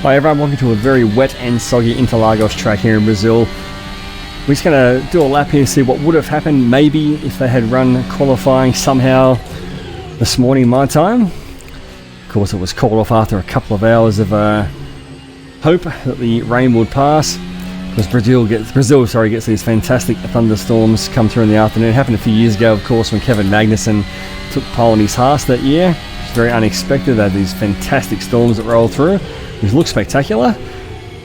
Hi everyone, welcome to a very wet and soggy Interlagos track here in Brazil. We're just going to do a lap here, see what would have happened maybe if they had run qualifying somehow this morning my time. Of course it was called off after a couple of hours of hope that the rain would pass. Because Brazil gets these fantastic thunderstorms come through in the afternoon. It happened a few years ago, of course, when Kevin Magnussen took pole in his Haas that year. It's very unexpected. They had these fantastic storms that rolled through, which look spectacular,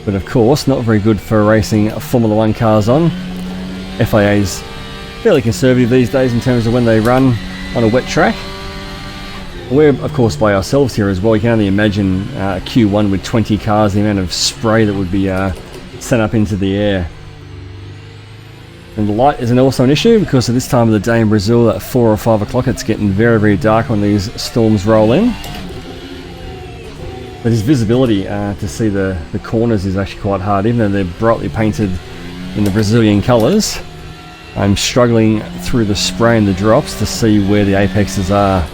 but of course not very good for racing Formula 1 cars on. FIA's fairly conservative these days in terms of when they run on a wet track. We're of course by ourselves here as well. You can only imagine Q1 with 20 cars, the amount of spray that would be sent up into the air. And the light is also an issue because at this time of the day in Brazil at 4 or 5 o'clock it's getting very, very dark when these storms roll in. But his visibility to see the corners is actually quite hard, even though they're brightly painted in the Brazilian colours. I'm struggling through the spray and the drops to see where the apexes are.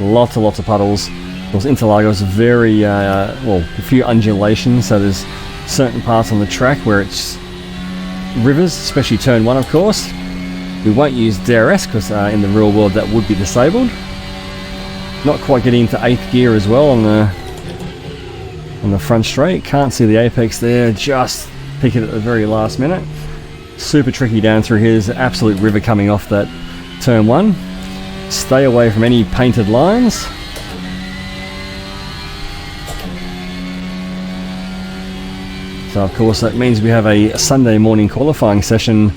Lots and lots of puddles. Of course, Interlagos very, a few undulations, so there's certain parts on the track where it's rivers, especially turn 1 of course. We won't use DRS because in the real world that would be disabled. Not quite getting into 8th gear as well on the front straight. Can't see the apex there, just pick it at the very last minute. Super tricky down through here. There's an absolute river coming off that turn 1. Stay away from any painted lines. So of course that means we have a Sunday morning qualifying session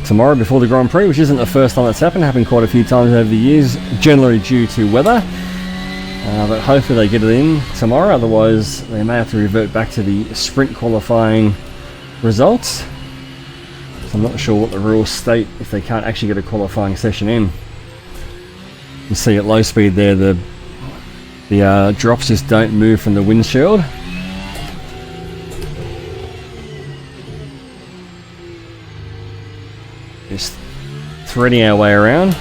tomorrow before the Grand Prix, which isn't the first time that's happened quite a few times over the years, generally due to weather. But hopefully they get it in tomorrow, otherwise they may have to revert back to the sprint qualifying results. So I'm not sure what the rules state if they can't actually get a qualifying session in. You see at low speed there the drops just don't move from the windshield. Just threading our way around.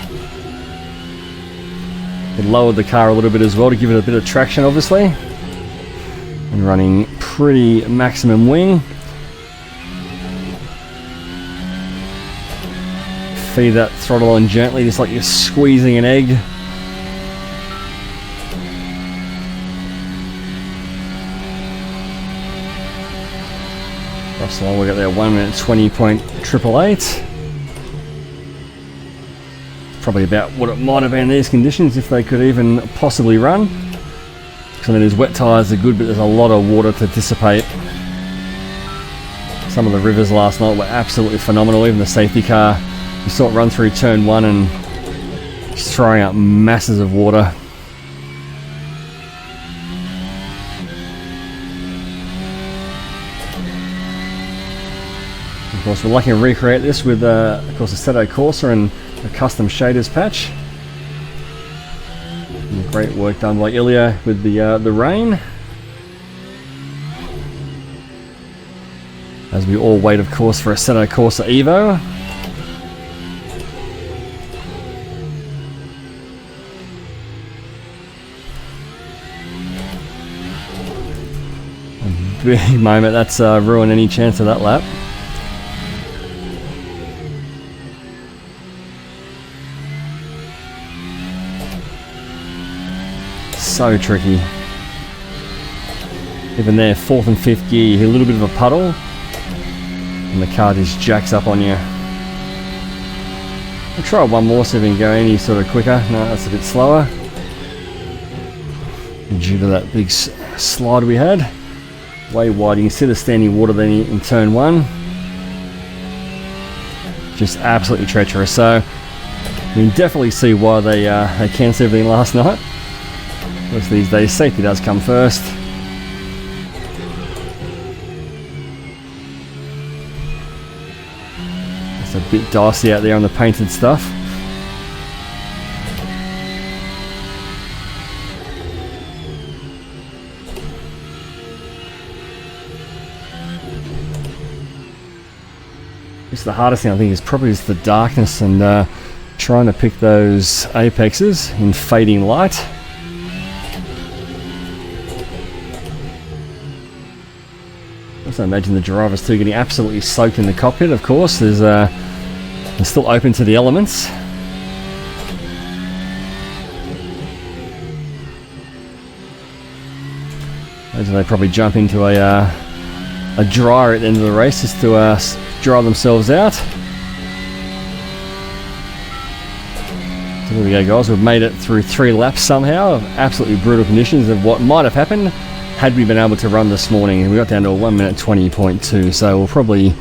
We lowered the car a little bit as well to give it a bit of traction obviously. And running pretty maximum wing. Feed that throttle on gently, just like you're squeezing an egg. That's the one we got there, 1 minute 20.888. Probably about what it might have been in these conditions if they could even possibly run. So I mean, these wet tyres are good, but there's a lot of water to dissipate. Some of the rivers last night were absolutely phenomenal. Even the safety car, you saw it run through turn 1 and just throwing out masses of water. Of course, we're lucky to recreate this with, of course, Assetto Corsa and a custom shaders patch. And great work done by Ilya with the rain. As we all wait, of course, for Assetto Corsa Evo. A big moment, that's ruined any chance of that lap. So tricky. Even there, 4th and 5th gear, you hit a little bit of a puddle and the car just jacks up on you. I'll try one more so we can go any sort of quicker. No, that's a bit slower. Due to that big slide we had. Way wide, you can see the standing water then in turn 1. Just absolutely treacherous. So you can definitely see why they cancelled everything last night. Because these days safety does come first. It's a bit dicey out there on the painted stuff. Just the hardest thing I think is probably just the darkness and trying to pick those apexes in fading light. Also imagine the drivers too getting absolutely soaked in the cockpit. Of course, they're still open to the elements. Imagine they probably jump into a dryer at the end of the race just to dry themselves out. So there we go, guys. We've made it through 3 laps somehow of absolutely brutal conditions of what might have happened had we been able to run this morning. And we got down to a 1 minute 20.2, so we'll probably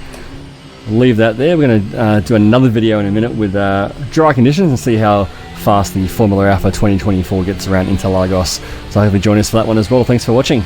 leave that there. We're going to do another video in a minute with dry conditions and see how fast the Formula Alpha 2024 gets around Interlagos. So I hope you join us for that one as well. Thanks for watching.